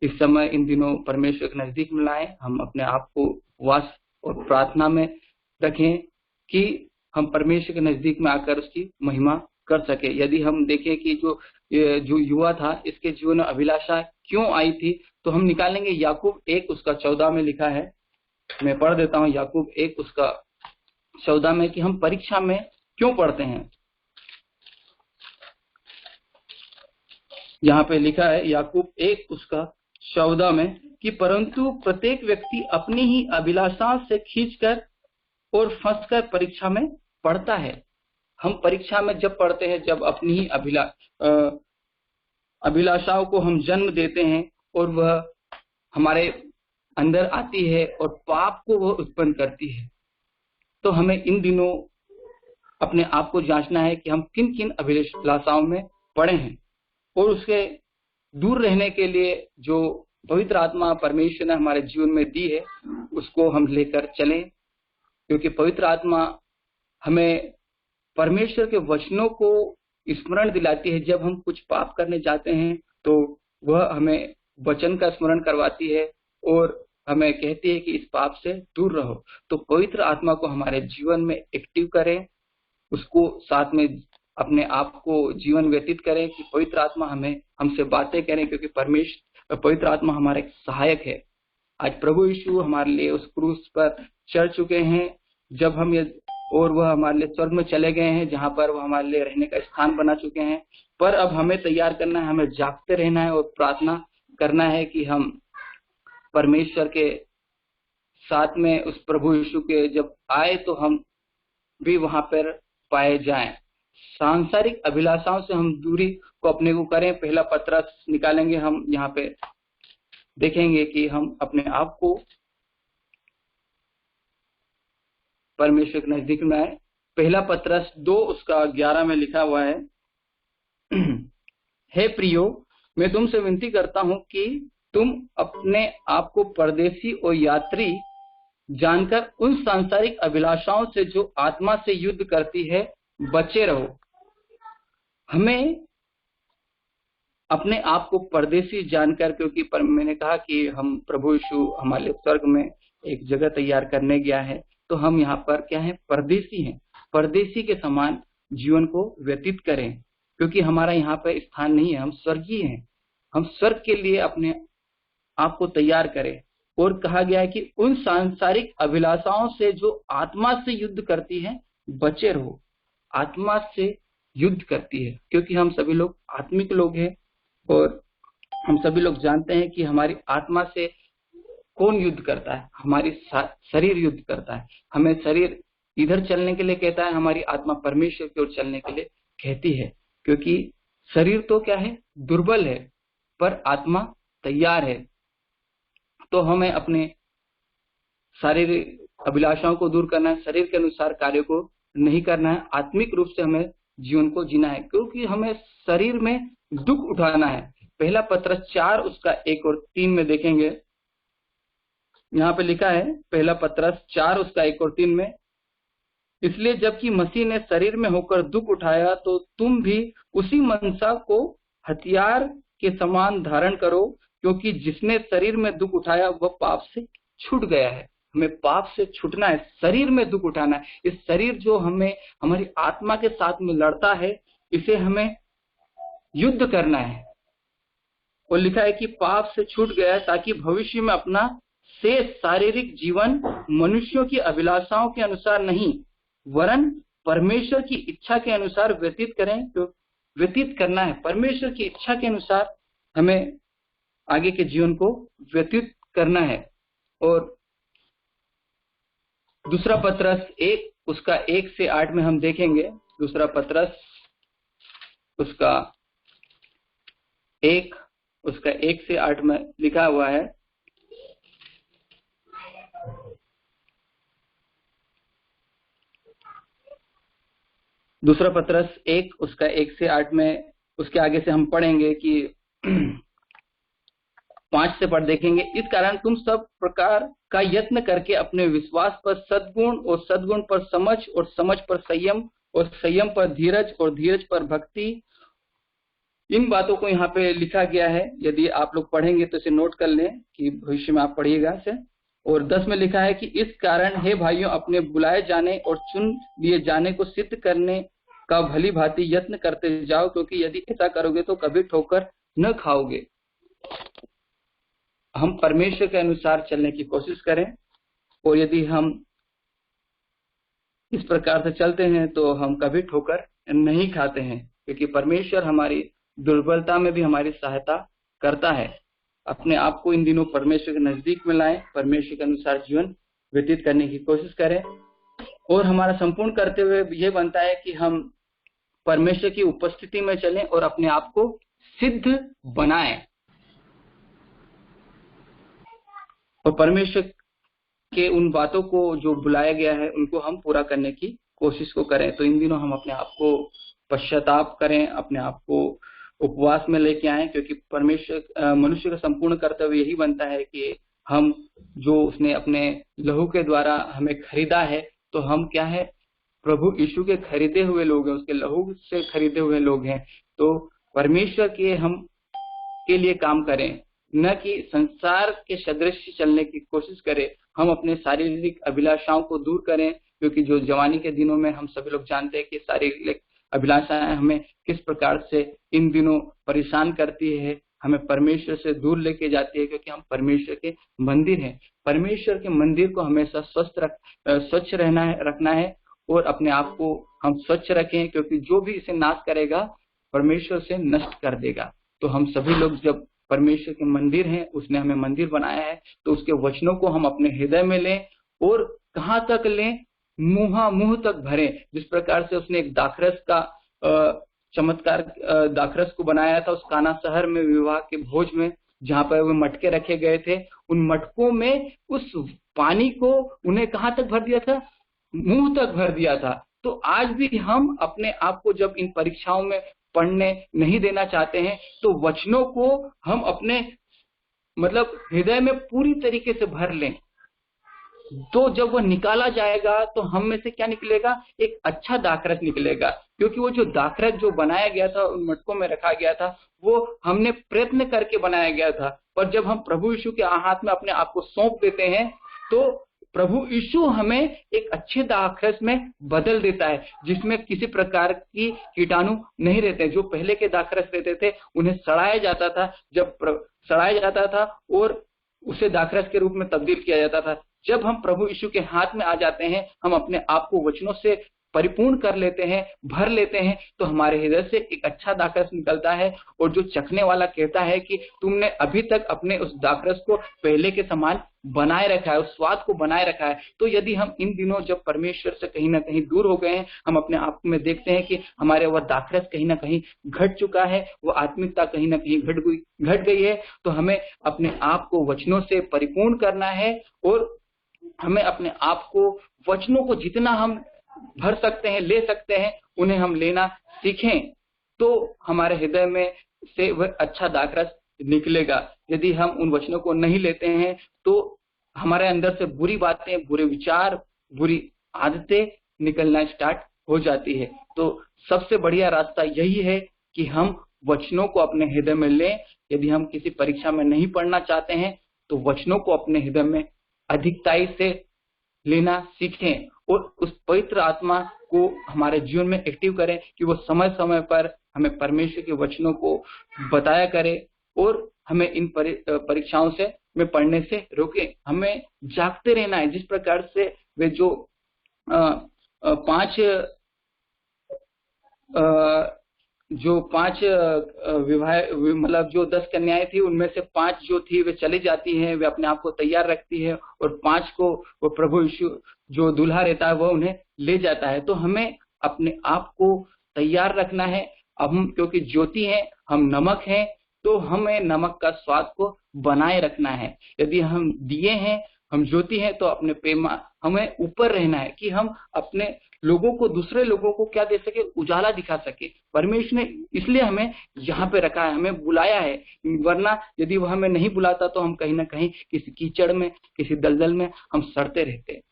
इस समय, इन दिनों परमेश्वर के नजदीक में लाएं। हम अपने आप को उपवास और प्रार्थना में रखें कि हम परमेश्वर के नजदीक में आकर उसकी महिमा कर सके। यदि हम देखें कि जो युवा था, इसके जीवन में अभिलाषा क्यों आई थी, तो हम निकालेंगे याकूब 1 उसका 14 में लिखा है। मैं पढ़ देता हूँ याकूब 1 उसका 14 में कि हम परीक्षा में क्यों पढ़ते हैं। यहाँ पे लिखा है याकूब 1 उसका 14 में कि परंतु प्रत्येक व्यक्ति अपनी ही अभिलाषा से खींचकर और फंसकर परीक्षा में पढ़ता है। हम परीक्षा में जब पढ़ते हैं, जब अपनी ही अभिलाषाओं को हम जन्म देते हैं और वह हमारे अंदर आती है और पाप को वह उत्पन्न करती है, तो हमें इन दिनों अपने आप को जांचना है कि हम किन किन अभिलाषाओं में पड़े हैं और उसके दूर रहने के लिए जो पवित्र आत्मा परमेश्वर ने हमारे जीवन में दी है उसको हम लेकर चलें, क्योंकि पवित्र आत्मा हमें परमेश्वर के वचनों को स्मरण दिलाती है। जब हम कुछ पाप करने जाते हैं तो वह हमें वचन का स्मरण करवाती है और हमें कहती है कि इस पाप से दूर रहो। तो पवित्र आत्मा को हमारे जीवन में एक्टिव करें, उसको साथ में अपने आप को जीवन व्यतीत करें कि पवित्र आत्मा हमें हमसे बातें करें, क्योंकि परमेश्वर पवित्र आत्मा हमारा एक सहायक है। आज प्रभु यीशु हमारे लिए उस क्रूस पर चढ़ चुके हैं, जब हम ये और वह हमारे लिए स्वर्ग में चले गए हैं, जहां पर वह हमारे लिए रहने का स्थान बना चुके हैं। पर अब हमें तैयार करना है, हमें जागते रहना है और प्रार्थना करना है कि हम परमेश्वर के साथ में उस प्रभु यीशु के जब आए तो हम भी वहां पर पाए जाएं। सांसारिक अभिलाषाओं से हम दूरी को अपने को करें। पहला पत्रस निकालेंगे, हम यहाँ पे देखेंगे कि हम अपने आप को परमेश्वर के नजदीक में आए। पहला पत्रस 2 उसका 11 में लिखा हुआ है, हे प्रियो, मैं तुमसे विनती करता हूं कि तुम अपने आप को परदेसी और यात्री जानकर उन सांसारिक अभिलाषाओं से जो आत्मा से युद्ध करती है बचे रहो। हमें अपने आप को परदेसी जानकर, क्योंकि मैंने कहा कि हम प्रभु यीशु हमारे लिए स्वर्ग में एक जगह तैयार करने गया है, तो हम यहाँ पर क्या है, परदेसी हैं। परदेसी के समान जीवन को व्यतीत करें, क्योंकि हमारा यहाँ पर स्थान नहीं है, हम स्वर्गीय हैं। हम स्वर्ग के लिए अपने आप को तैयार करें। और कहा गया है कि उन सांसारिक अभिलाषाओं से जो आत्मा से युद्ध करती है बचे रहो। आत्मा से युद्ध करती है, क्योंकि हम सभी लोग आत्मिक लोग हैं और हम सभी लोग जानते हैं कि हमारी आत्मा से कौन युद्ध करता है, हमारी शरीर युद्ध करता है। हमें शरीर इधर चलने के लिए कहता है, हमारी आत्मा परमेश्वर की ओर चलने के लिए कहती है, क्योंकि शरीर तो क्या है, दुर्बल है, पर आत्मा तैयार है। तो हमें अपने शारीरिक अभिलाषाओं को दूर करना है, शरीर के अनुसार कार्य को नहीं करना है, आत्मिक रूप से हमें जीवन को जीना है, क्योंकि हमें शरीर में दुख उठाना है। पहला पत्रस 4 उसका 1 और 3 में देखेंगे, यहाँ पे लिखा है, पहला पत्रस 4 उसका 1 और 3 में, इसलिए जबकि मसीह ने शरीर में होकर दुख उठाया तो तुम भी उसी मनसा को हथियार के समान धारण करो, क्योंकि जिसने शरीर में दुख उठाया वह पाप से छूट गया है। हमें पाप से छूटना है, शरीर में दुख उठाना है। इस शरीर जो हमें हमारी आत्मा के साथ में लड़ता है, इसे हमें युद्ध करना है। और लिखा है कि पाप से छूट गया है ताकि भविष्य में अपना शेष शारीरिक जीवन मनुष्यों की अभिलाषाओं के अनुसार नहीं वरन परमेश्वर की इच्छा के अनुसार व्यतीत करें। तो व्यतीत करना है, परमेश्वर की इच्छा के अनुसार हमें आगे के जीवन को व्यतीत करना है। और दूसरा पत्रस 1 उसका 1 से 8 में हम देखेंगे, दूसरा पत्रस उसका 1 उसका 1 से 8 में लिखा हुआ है, दूसरा पत्रस 1 उसका 1 से 8 में, उसके आगे से हम पढ़ेंगे कि 5 से पढ़ देखेंगे। इस कारण तुम सब प्रकार का यत्न करके अपने विश्वास पर सद्गुण और सद्गुण पर समझ और समझ पर संयम और संयम पर धीरज और धीरज पर भक्ति, इन बातों को यहाँ पे लिखा गया है। यदि आप लोग पढ़ेंगे तो इसे नोट कर लें कि भविष्य में आप पढ़िएगा इसे। और 10 में लिखा है कि इस कारण हे भाइयों, अपने बुलाए जाने और चुन लिए जाने को सिद्ध करने का भली भांति यत्न करते जाओ, क्योंकि यदि ऐसा करोगे तो कभी ठोकर न खाओगे। हम परमेश्वर के अनुसार चलने की कोशिश करें, और यदि हम इस प्रकार से चलते हैं तो हम कभी ठोकर नहीं खाते हैं, क्योंकि परमेश्वर हमारी दुर्बलता में भी हमारी सहायता करता है। अपने आप को इन दिनों परमेश्वर के नजदीक में लाएं, परमेश्वर के अनुसार जीवन व्यतीत करने की कोशिश करें, और हमारा संपूर्ण करते हुए यह बनता है कि हम परमेश्वर की उपस्थिति में चलें और अपने आप को सिद्ध बनाएं, और परमेश्वर के उन बातों को जो बुलाया गया है उनको हम पूरा करने की कोशिश को करें। तो इन दिनों हम अपने आप को पश्चाताप करें, अपने आप को उपवास में लेके आए, क्योंकि परमेश्वर मनुष्य का संपूर्ण कर्तव्य यही बनता है कि हम जो उसने अपने लहू के द्वारा हमें खरीदा है, तो हम क्या है, प्रभु यीशु के खरीदे हुए लोग हैं, उसके लहू से खरीदे हुए लोग हैं। तो परमेश्वर के हम के लिए काम करें, न कि संसार के सदृश चलने की कोशिश करें। हम अपने शारीरिक अभिलाषाओं को दूर करें, क्योंकि जो जवानी के दिनों में हम सभी लोग जानते हैं कि शारीरिक अभिलाषाएं हमें किस प्रकार से इन दिनों परेशान करती है, हमें परमेश्वर से दूर लेके जाती है, क्योंकि हम परमेश्वर के मंदिर हैं। परमेश्वर के मंदिर को हमेशा स्वच्छ रखना है, और अपने आप को हम स्वच्छ रखें, क्योंकि जो भी इसे नाश करेगा परमेश्वर से नष्ट कर देगा। तो हम सभी लोग जब परमेश्वर के मंदिर हैं, उसने हमें मंदिर बनाया है, तो उसके वचनों को हम अपने हृदय में लें, और कहाँ तक लें, मुंह तक भरें। जिस प्रकार से उसने एक दाखरस का चमत्कार दाखरस को बनाया था उस काना शहर में विवाह के भोज में, जहाँ पर वो मटके रखे गए थे, उन मटकों में उस पानी को उन्हें कहाँ तक भर दिया था, मुंह तक भर दिया था। तो आज भी हम अपने आप को जब इन परीक्षाओं में पढ़ने नहीं देना चाहते हैं, तो वचनों को हम अपने हृदय में पूरी तरीके से भर लें। तो जब वो निकाला जाएगा तो हम में से क्या निकलेगा, एक अच्छा दाखरस निकलेगा, क्योंकि वो जो दाखरस जो बनाया गया था, उन मटकों में रखा गया था, वो हमने प्रयत्न करके बनाया गया था। पर जब हम प्रभु यीशु के हाथ में अपने आप को सौंप देते हैं, तो प्रभु यीशु हमें एक अच्छे दाखरस में बदल देता है, जिसमें किसी प्रकार की कीटाणु नहीं रहते। जो पहले के दाखरस रहते थे उन्हें सड़ाया जाता था, जब सड़ाया जाता था और उसे दाखरस के रूप में तब्दील किया जाता था। जब हम प्रभु यीशु के हाथ में आ जाते हैं, हम अपने आप को वचनों से परिपूर्ण कर लेते हैं, भर लेते हैं, तो हमारे हृदय से एक अच्छा दाखरस निकलता है। और जो चखने वाला कहता है कि तुमने अभी तक अपने उस दाखरस को पहले के समान बनाए रखा है, उस स्वाद को बनाए रखा है। तो यदि हम इन दिनों जब परमेश्वर से कहीं ना कहीं दूर हो गए हैं, हम अपने आप में देखते हैं कि हमारे वह दाखरस कहीं ना कहीं घट चुका है, वो आत्मिकता कहीं ना कहीं घट गई है, तो हमें अपने आप को वचनों से परिपूर्ण करना है, और हमें अपने आप को वचनों को जितना हम भर सकते हैं, ले सकते हैं, उन्हें हम लेना सीखें, तो हमारे हृदय में से वह अच्छा दाखरस निकलेगा। यदि हम उन वचनों को नहीं लेते हैं, तो हमारे अंदर से बुरी बातें, बुरे विचार, बुरी आदतें निकलना स्टार्ट हो जाती है। तो सबसे बढ़िया रास्ता यही है कि हम वचनों को अपने हृदय में लें। यदि हम किसी परीक्षा में नहीं पढ़ना चाहते हैं, तो वचनों को अपने हृदय में अधिकताई से लेना सीखें, और उस पवित्र आत्मा को हमारे जीवन में एक्टिव करें कि वो समय समय पर हमें परमेश्वर के वचनों को बताया करे, और हमें इन परीक्षाओं से में पढ़ने से रोके। हमें जागते रहना है। जिस प्रकार से वे जो पांच विवाह जो 10 कन्याएं थी, उनमें से 5 जो थी वे चली जाती हैं, वे अपने आप को तैयार रखती है, और 5 को वो प्रभु यीशु जो दूल्हा रहता है वो उन्हें ले जाता है। तो हमें अपने आप को तैयार रखना है। अब हम क्योंकि ज्योति हैं, हम नमक हैं, तो हमें नमक का स्वाद को बनाए रखना है। यदि हम दिए हैं, हम ज्योति हैं, तो अपने हमें ऊपर रहना है कि हम अपने लोगों को, दूसरे लोगों को क्या दे सके, उजाला दिखा सके। परमेश्वर ने इसलिए हमें यहाँ पे रखा है, हमें बुलाया है, वरना यदि वह हमें नहीं बुलाता तो हम कहीं ना कहीं किसी कीचड़ में, किसी दलदल में हम सड़ते रहते।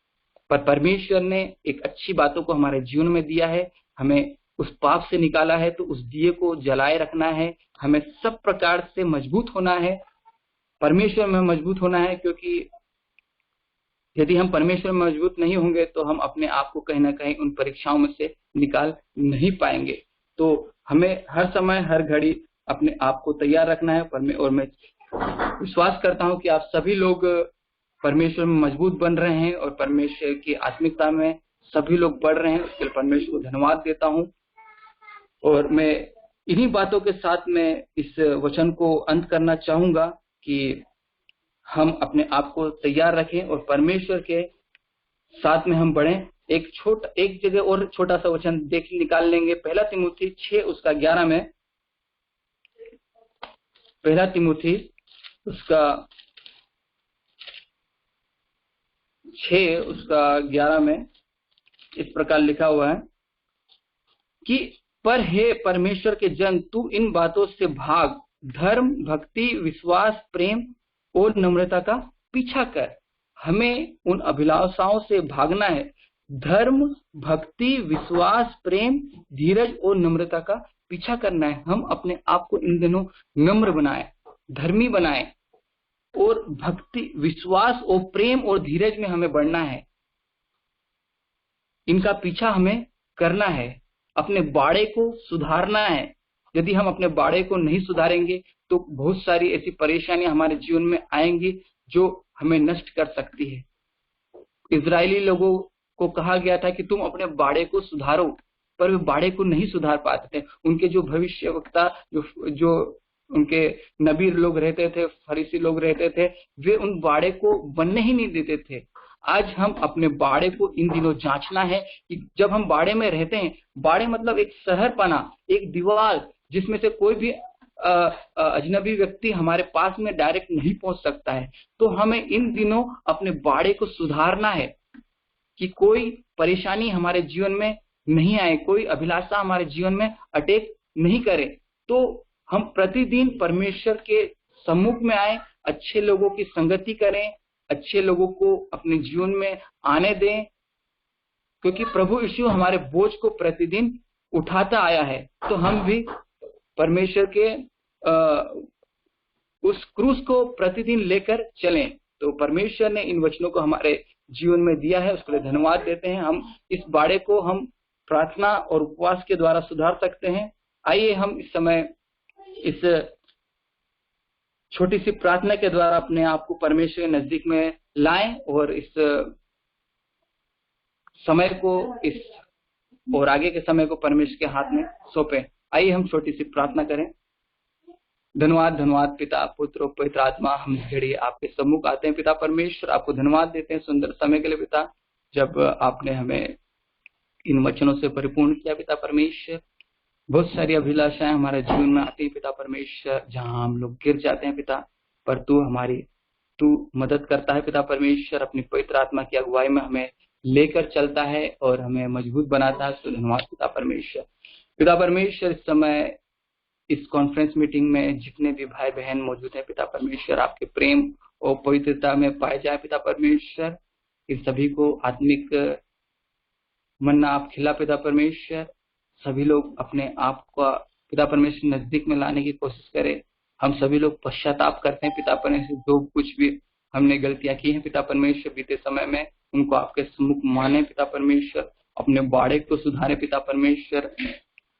पर परमेश्वर ने एक अच्छी बातों को हमारे जीवन में दिया है, हमें उस पाप से निकाला है, तो उस दिए को जलाए रखना है। हमें सब प्रकार से मजबूत होना है, परमेश्वर में मजबूत होना है, क्योंकि यदि हम परमेश्वर में मजबूत नहीं होंगे तो हम अपने आप को कहीं ना कहीं उन परीक्षाओं में से निकाल नहीं पाएंगे। तो हमें हर समय, हर घड़ी अपने आप को तैयार रखना है। और मैं विश्वास करता हूं कि आप सभी लोग परमेश्वर में मजबूत बन रहे हैं और परमेश्वर की आत्मिकता में सभी लोग बढ़ रहे हैं। उसके लिए परमेश्वर को धन्यवाद देता हूं। और मैं इन्हीं बातों के साथ में इस वचन को अंत करना चाहूंगा कि हम अपने आप को तैयार रखें और परमेश्वर के साथ में हम बढ़ें। एक जगह और छोटा सा वचन निकाल लेंगे। 1 तिमुथी 6 उसका 11 में, 1 तिमुथी उसका 6 उसका 11 में इस प्रकार लिखा हुआ है कि पर हे परमेश्वर के जन, तू इन बातों से भाग, धर्म, भक्ति, विश्वास, प्रेम और नम्रता का पीछा कर। हमें उन अभिलाषाओं से भागना है। धर्म, भक्ति, विश्वास, प्रेम, धीरज और नम्रता का पीछा करना है। हम अपने आप को इन दिनों नम्र बनाएं, धर्मी बनाएं और भक्ति, विश्वास और प्रेम और धीरज में हमें बढ़ना है। इनका पीछा हमें करना है। अपने बाड़े को सुधारना है। यदि हम अपने बाड़े को नहीं सुधारेंगे तो बहुत सारी ऐसी परेशानियां हमारे जीवन में आएंगी जो हमें नष्ट कर सकती है। इजरायली लोगों को कहा गया था कि तुम अपने बाड़े को सुधारो, पर वे बाड़े को नहीं सुधार पाते थे। उनके जो भविष्यवक्ता, जो उनके नबी लोग रहते थे, फरीसी लोग रहते थे, वे उन बाड़े को बनने ही नहीं देते थे। आज हम अपने बाड़े को इन दिनों जांचना है कि जब हम बाड़े में रहते हैं, बाड़े मतलब एक शहरपना, एक दीवार जिसमें से कोई भी अजनबी व्यक्ति हमारे पास में डायरेक्ट नहीं पहुंच सकता है। तो हमें इन दिनों अपने बाड़े को सुधारना है कि कोई परेशानी हमारे जीवन में नहीं आए, कोई अभिलाषा हमारे जीवन में अटैक नहीं करे। तो हम प्रतिदिन परमेश्वर के सम्मुख में आए, अच्छे लोगों की संगति करें, अच्छे लोगों को अपने जीवन में आने दें, क्योंकि प्रभु यीशु हमारे बोझ को प्रतिदिन उठाता आया है। तो हम भी परमेश्वर के उस क्रूस को प्रतिदिन लेकर चलें। तो परमेश्वर ने इन वचनों को हमारे जीवन में दिया है, उसके लिए धन्यवाद देते हैं। हम इस बाड़े को हम प्रार्थना और उपवास के द्वारा सुधार सकते हैं। आइए हम इस समय इस छोटी सी प्रार्थना के द्वारा अपने आप को परमेश्वर के नजदीक में लाएं और इस समय को और आगे के समय को परमेश्वर के हाथ में सौंपें। आइए हम छोटी सी प्रार्थना करें। धन्यवाद पिता, पुत्र और पवित्र आत्मा, हम घड़ी आपके सम्मुख आते हैं। पिता परमेश्वर, आपको धन्यवाद देते हैं सुंदर समय के लिए पिता, जब आपने हमें इन वचनों से परिपूर्ण किया। पिता परमेश्वर, बहुत सारी अभिलाषाएं हमारे जीवन में आती है पिता परमेश्वर, जहां हम लोग गिर जाते हैं पिता, पर तू मदद करता है पिता परमेश्वर। अपनी पवित्र आत्मा की अगुवाई में हमें लेकर चलता है और हमें मजबूत बनाता है। तो धन्यवाद पिता परमेश्वर। पिता परमेश्वर, इस समय इस कॉन्फ्रेंस मीटिंग में जितने भी भाई बहन मौजूद हैं पिता परमेश्वर, आपके प्रेम और पवित्रता में पाए जाए पिता परमेश्वर। इस सभी को आत्मिक मन्ना आप खिला पिता परमेश्वर। सभी लोग अपने आप को पिता परमेश्वर नजदीक में लाने की कोशिश करें। हम सभी लोग पश्चाताप करते हैं पिता परमेश्वर, जो कुछ भी हमने गलतियां की हैं पिता परमेश्वर बीते समय में, उनको आपके सम्मुख माने पिता परमेश्वर। अपने बाड़े को सुधारे पिता परमेश्वर,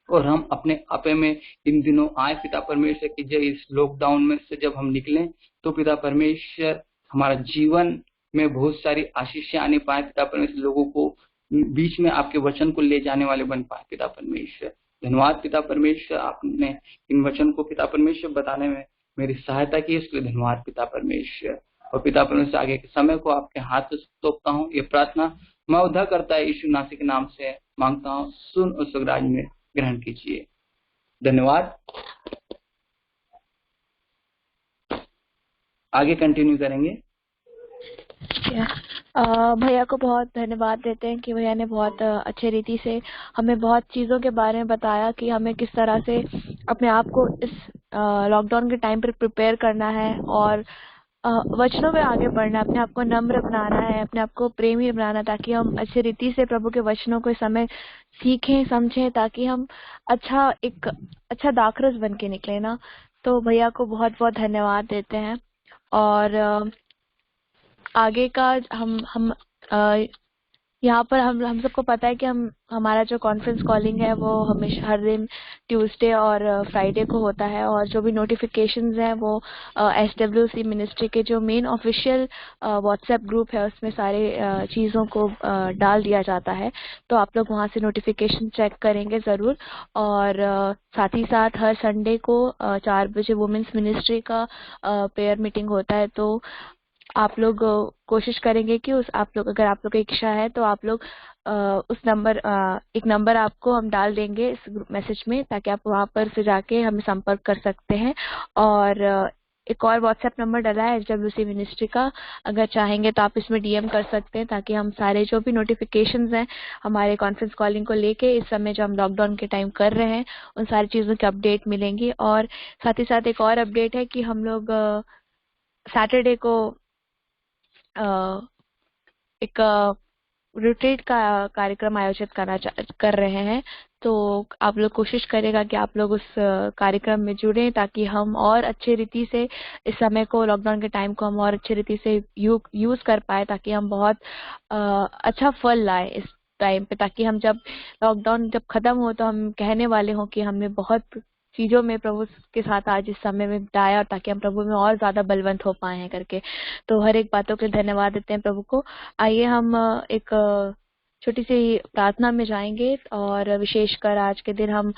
और हम अपने आपे में इन दिनों आए पिता परमेश्वर कि जब इस लॉकडाउन में से जब हम निकलें तो पिता परमेश्वर हमारा जीवन में बहुत सारी आशीषें आने पाए पिता परमेश्वर। लोगों को बीच में आपके वचन को ले जाने वाले बन पाए पिता परमेश्वर। धन्यवाद पिता परमेश्वर, आपने इन वचन को पिता परमेश्वर बताने में मेरी सहायता की, इसके लिए धन्यवाद पिता परमेश्वर। और पिता परमेश्वर, आगे के समय को आपके हाथ में सौंपता हूँ। ये प्रार्थना मैं उद्धार करता है यीशु नासी के नाम से मांगता हूँ, सुन और स्वर्गराज में ग्रहण कीजिए। धन्यवाद। आगे कंटिन्यू करेंगे। भैया को बहुत धन्यवाद देते हैं कि भैया ने बहुत अच्छे रीति से हमें बहुत चीज़ों के बारे में बताया कि हमें किस तरह से अपने आप को इस लॉकडाउन के टाइम पर प्रिपेयर करना है और वचनों में आगे बढ़ना, अपने आप को नम्र बनाना है, अपने आप को प्रेमी बनाना, ताकि हम अच्छे रीति से प्रभु के वचनों को इस समय सीखें, समझें, ताकि हम एक अच्छा दाखरस बन के निकले ना। तो भैया को बहुत बहुत धन्यवाद देते हैं। और आगे का हम यहाँ पर हम सबको पता है कि हमारा जो कॉन्फ्रेंस कॉलिंग है वो हमेशा हर दिन ट्यूसडे और फ्राइडे को होता है, और जो भी नोटिफिकेशंस हैं वो SWC मिनिस्ट्री के जो मेन ऑफिशियल व्हाट्सएप ग्रुप है उसमें सारे चीज़ों को डाल दिया जाता है। तो आप लोग वहाँ से नोटिफिकेशन चेक करेंगे ज़रूर। और साथ ही साथ हर संडे को 4 बजे वुमेन्स मिनिस्ट्री का प्रेयर मीटिंग होता है। तो आप लोग कोशिश करेंगे कि उस आप लोग अगर आप लोग की इच्छा है तो आप लोग उस नंबर एक नंबर आपको हम डाल देंगे इस मैसेज में, ताकि आप वहां पर से जाके हमें संपर्क कर सकते हैं। और एक और व्हाट्सएप नंबर डला है SWC मिनिस्ट्री का, अगर चाहेंगे तो आप इसमें DM कर सकते हैं, ताकि हम सारे जो भी नोटिफिकेशंस हैं हमारे कॉन्फ्रेंस कॉलिंग को लेके इस समय जो हम लॉकडाउन के टाइम कर रहे हैं उन सारी चीज़ों की अपडेट मिलेंगी। और साथ ही साथ एक और अपडेट है कि हम लोग सैटरडे को एक रिट्रीट का कार्यक्रम आयोजित कर रहे हैं। तो आप लोग कोशिश करेगा कि आप लोग उस कार्यक्रम में जुड़ें, ताकि हम और अच्छे रीति से इस समय को, लॉकडाउन के टाइम को हम और अच्छे रीति से यूज कर पाए, ताकि हम बहुत अच्छा फल लाए इस टाइम पे, ताकि हम जब लॉकडाउन जब खत्म हो तो हम कहने वाले हों कि हमने बहुत चीजों में प्रभु के साथ आज इस समय में बिताया, ताकि हम प्रभु में और ज्यादा बलवंत हो पाए हैं करके। तो हर एक बातों के लिए धन्यवाद देते हैं प्रभु को। आइए हम एक छोटी सी प्रार्थना में जाएंगे, और विशेषकर आज के दिन हम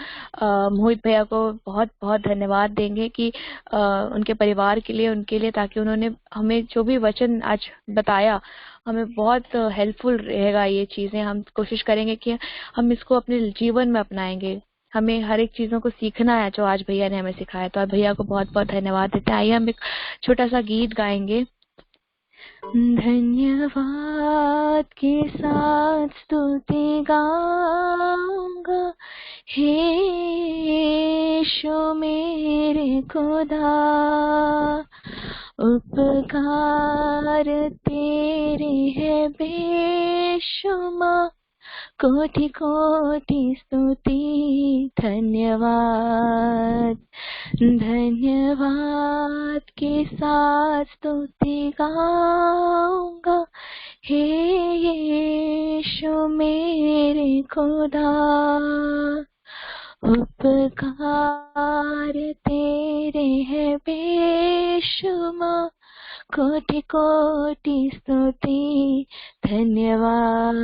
मोहित भैया को बहुत बहुत धन्यवाद देंगे कि उनके परिवार के लिए, उनके लिए, ताकि उन्होंने हमें जो भी वचन आज बताया हमें बहुत हेल्पफुल रहेगा। ये चीजें हम कोशिश करेंगे कि हम इसको अपने जीवन में अपनाएंगे। हमें हर एक चीजों को सीखना है जो आज भैया ने हमें सिखाया। तो आज भैया को बहुत बहुत धन्यवाद देते हैं। आइए हम एक छोटा सा गीत गाएंगे। धन्यवाद के साथ स्तुति गाऊंगा, हे यीशु मेरे खुदा, उपकार तेरे है बेशुमार, कोटि कोटि स्तुति धन्यवाद। धन्यवाद के साथ स्तुति गाऊंगा, हे यीशु मेरे खुदा, उपकार तेरे है बेशुमार, कोटि कोटि स्तुति धन्यवाद,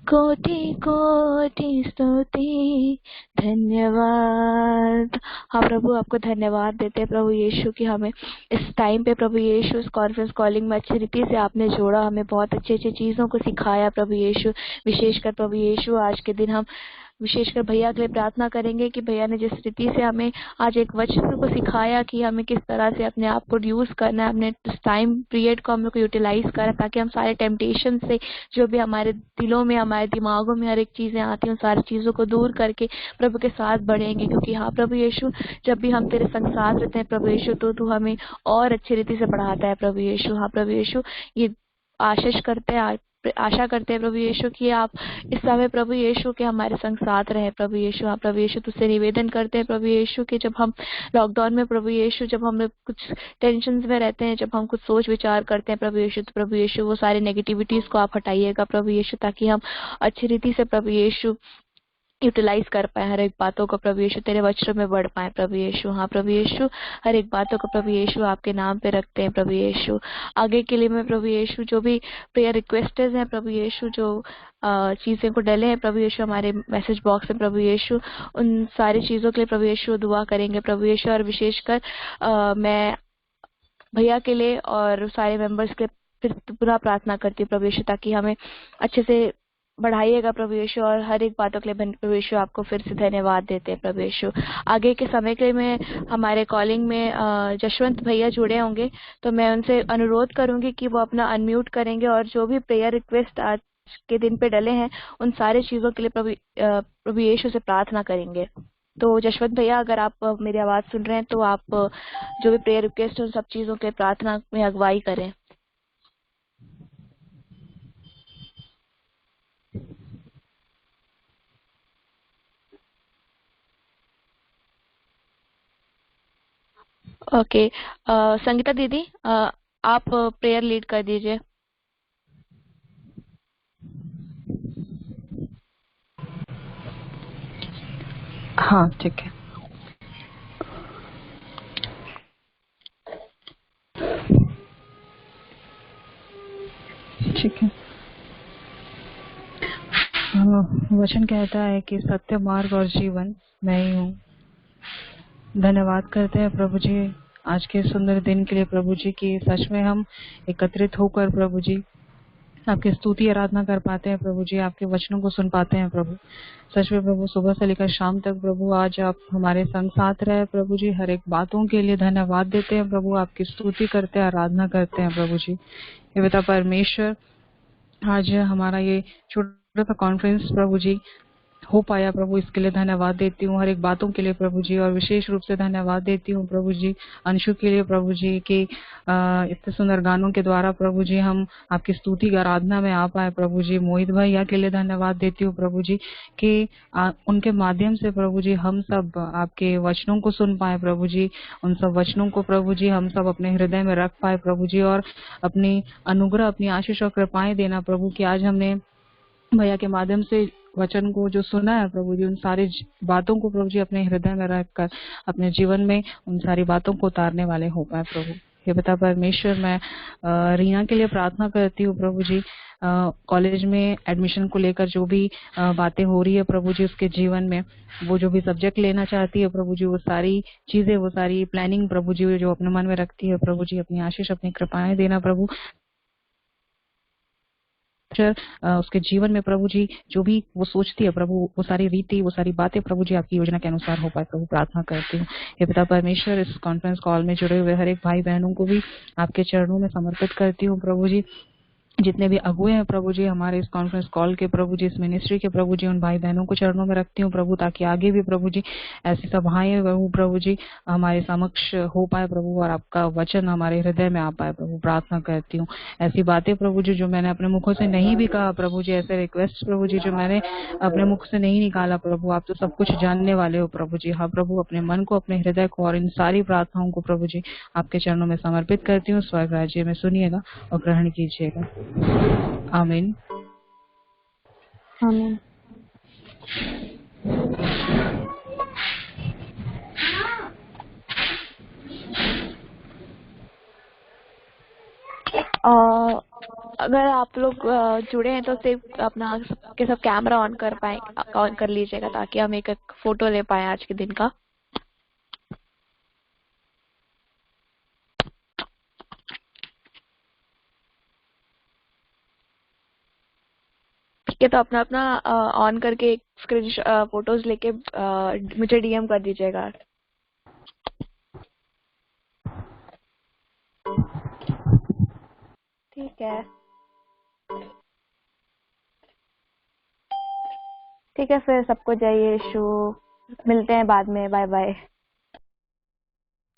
कोटि कोटि स्तुति धन्यवाद। हाँ प्रभु, आपको धन्यवाद देते हैं प्रभु यीशु कि हमें इस टाइम पे प्रभु यीशु इस कॉन्फ्रेंस कॉलिंग में अच्छी रीति से आपने जोड़ा, हमें बहुत अच्छी अच्छी चीजों को सिखाया प्रभु यीशु। विशेषकर प्रभु यीशु आज के दिन हम विशेषकर भैया के लिए प्रार्थना करेंगे कि भैया ने जिस रीति से हमें आज एक वचन को सिखाया कि हमें किस तरह से अपने आप को यूज करना है, अपने टाइम पीरियड को हम लोग को यूटिलाइज करना, ताकि हम सारे टेम्पटेशन से जो भी हमारे दिलों में, हमारे दिमागों में हर एक चीजें आती हैं, उन सारी चीजों को दूर करके प्रभु के साथ बढ़ेंगे। क्योंकि हाँ प्रभु यीशु, जब भी हम तेरे संग साथ रहते हैं प्रभु यीशु, तो तू हमें और अच्छी रीति से बढ़ाता है प्रभु यीशु। हाँ प्रभु यीशु, ये आशा करते हैं प्रभु यीशु कि आप इस समय प्रभु यीशु के हमारे संग साथ रहे प्रभु यीशु। हाँ प्रभु यीशु, तुझसे निवेदन करते हैं प्रभु यीशु कि जब हम लॉकडाउन में प्रभु यीशु, जब हम कुछ टेंशन में रहते हैं, जब हम कुछ सोच विचार करते हैं प्रभु यीशु, तो प्रभु यीशु वो सारी नेगेटिविटीज को आप हटाइएगा प्रभु यीशु, ताकि हम अच्छी रीति से प्रभु यीशु यूटिलाइज कर पाए हर एक बातों को प्रभु यीशु, तेरे वचनों में बढ़ पाए प्रभु यीशु। हाँ प्रभु यीशु, हर एक बातों को प्रभु यीशु आपके नाम पे रखते हैं प्रभु यीशु। आगे के लिए मैं प्रभु यीशु जो भी प्रेयर रिक्वेस्टेज हैं प्रभु यीशु, जो चीजें को डले हैं प्रभु यीशु हमारे मैसेज बॉक्स में प्रभु यीशु, उन सारी चीजों के लिए प्रभु यीशु दुआ करेंगे प्रभु यीशु। और विशेषकर मैं भैया के लिए और सारे मेंबर्स के फिर पुनः प्रार्थना करती हूँ प्रभु यीशु, ताकि हमें अच्छे से बढ़ाइएगा प्रभु यीशु। और हर एक बातों के लिए प्रभु यीशु आपको फिर से धन्यवाद देते हैं प्रभु यीशु। आगे के समय के लिए मैं हमारे कॉलिंग में जशवंत भैया जुड़े होंगे, तो मैं उनसे अनुरोध करूंगी कि वो अपना अनम्यूट करेंगे और जो भी प्रेयर रिक्वेस्ट आज के दिन पे डले हैं उन सारे चीजों के लिए प्रभु यीशु से प्रार्थना करेंगे। तो जशवंत भैया, अगर आप मेरी आवाज सुन रहे हैं तो आप जो भी प्रेयर रिक्वेस्ट है उन सब चीजों के प्रार्थना में अगुवाई करें। ओके, संगीता दीदी, आप प्रेयर लीड कर दीजिए। हाँ ठीक है। ठीक है। वचन कहता है कि सत्य मार्ग और जीवन मैं ही हूँ। धन्यवाद करते हैं प्रभु जी आज के सुंदर दिन के लिए प्रभु जी की सच में हम एकत्रित होकर प्रभु जी आपकी स्तुति आराधना कर पाते हैं प्रभु जी, आपके वचनों को सुन पाते हैं प्रभु। सच में प्रभु सुबह से लेकर शाम तक प्रभु आज आप हमारे संग साथ रहे प्रभु जी। हर एक बातों के लिए धन्यवाद देते हैं प्रभु, आपकी स्तुति करते हैं, आराधना करते हैं प्रभु जी। हे पिता परमेश्वर, आज हमारा ये छोटा सा कॉन्फ्रेंस प्रभु जी हो पाया प्रभु, इसके लिए धन्यवाद देती हूँ। हर एक बातों के लिए प्रभु जी, और विशेष रूप से धन्यवाद देती हूँ प्रभु जी अंशु के लिए प्रभु जी कि इतने सुंदर गानों के द्वारा प्रभु जी हम आपकी स्तुति आराधना में आ पाए प्रभु जी। मोहित भैया के लिए धन्यवाद देती हूँ प्रभु जी कि उनके माध्यम से प्रभु जी हम सब आपके वचनों को सुन पाए प्रभु जी। उन सब वचनों को प्रभु जी हम सब अपने हृदय में रख पाए प्रभु जी, और अपनी अनुग्रह, अपनी आशीष और कृपाएं देना प्रभु कि आज हमने भैया के माध्यम से वचन को जो सुना है प्रभु जी, उन सारी बातों को प्रभु जी अपने हृदय में रखकर अपने जीवन में उन सारी बातों को उतारने वाले हो पाए प्रभु। हे पिता परमेश्वर, मैं रीना के लिए प्रार्थना करती हूँ प्रभु जी। कॉलेज में एडमिशन को लेकर जो भी बातें हो रही है प्रभु जी, उसके जीवन में वो जो भी सब्जेक्ट लेना चाहती है प्रभु जी, वो सारी चीजें, वो सारी प्लानिंग प्रभु जी जो अपने मन में रखती है प्रभु जी, अपनी आशीष, अपनी कृपाएं देना प्रभु। उसके जीवन में प्रभु जी जो भी वो सोचती है प्रभु, वो सारी रीति, वो सारी बातें प्रभु जी आपकी योजना के अनुसार हो पाए प्रभु, प्रार्थना करती हूँ। हे पिता परमेश्वर, इस कॉन्फ्रेंस कॉल में जुड़े हुए हर एक भाई बहनों को भी आपके चरणों में समर्पित करती हूँ प्रभु जी। जितने भी अगुए हैं प्रभु जी हमारे इस कॉन्फ्रेंस कॉल के प्रभु जी, इस मिनिस्ट्री के प्रभु जी, उन भाई बहनों को चरणों में रखती हूँ प्रभु, ताकि आगे भी प्रभु जी ऐसी सभाएं प्रभु जी हमारे समक्ष हो पाए प्रभु, और आपका वचन हमारे हृदय में आ पाए प्रभु, प्रार्थना करती हूँ। ऐसी बातें प्रभु जी जो मैंने अपने मुखों से नहीं भी कहा प्रभु जी, ऐसे रिक्वेस्ट प्रभु जी जो मैंने अपने मुख से नहीं निकाला प्रभु, आप तो सब कुछ जानने वाले हो प्रभु जी। हाँ प्रभु, अपने मन को, अपने हृदय को और इन सारी प्रार्थनाओं को प्रभु जी आपके चरणों में समर्पित करती हूँ। स्वर्ग राज्य में सुनिएगा और ग्रहण कीजिएगा। आमीन। आमीन। अगर आप लोग जुड़े हैं तो सिर्फ अपना सबके सब कैमरा ऑन कर लीजिएगा, ताकि हम एक फोटो ले पाए आज के दिन का। ठीक है, तो अपना अपना ऑन करके एक स्क्रीन फोटोज लेके मुझे डीएम कर दीजिएगा। ठीक है, ठीक है, फिर सबको जय यीशु, मिलते हैं बाद में, बाय बाय।